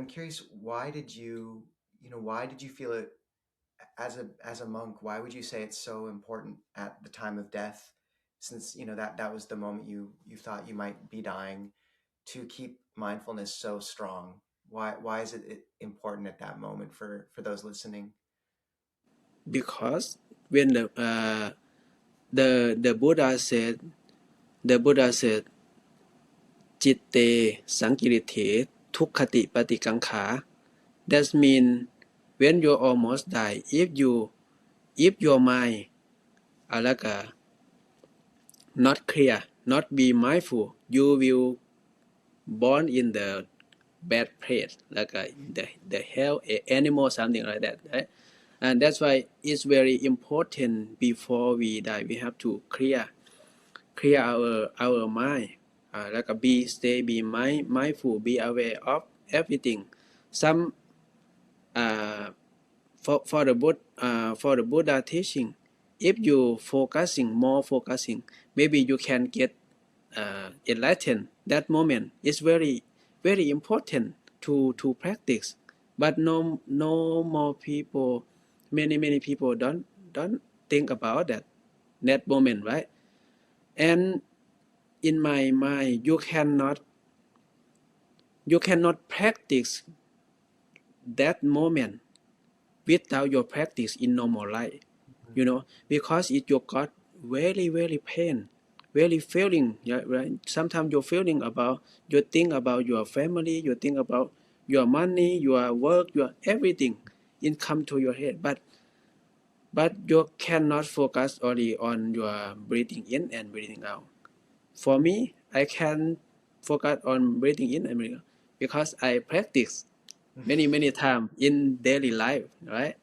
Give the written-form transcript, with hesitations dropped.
curious, why did you feel it as a monk? Why would you say it's so important at the time of death, since that was the moment you thought you might be dying, to keep mindfulness so strong? Why is it important at that moment for those listening? Because when the Buddha saidจิตเตสังกิริเถทุกขติปฏิกังขา that mean when you almost die, if your mind อะไรก็ not clear, not be mindful, you will born in the bad place, like the hell animal, something like that, right? And that's why it's very important before we die. We have to clear our mind, like be mindful, be aware of everything. Some uh, for the Buddha teaching, if you focusing, maybe you can get enlightened. That moment is very important to practice. But no more people, many people don't think about that moment, right? And in my mind, you cannot practice that moment without your practice in normal life, because it you got very pain, very feeling, yeah, right? Sometimes you're feeling about, you think about your family, you think about your money, your work, your everything, it come to your head, but you cannot focus only on your breathing in and breathing out. For me, I can focus on breathing in and breathing out because I practice many times in daily life, right?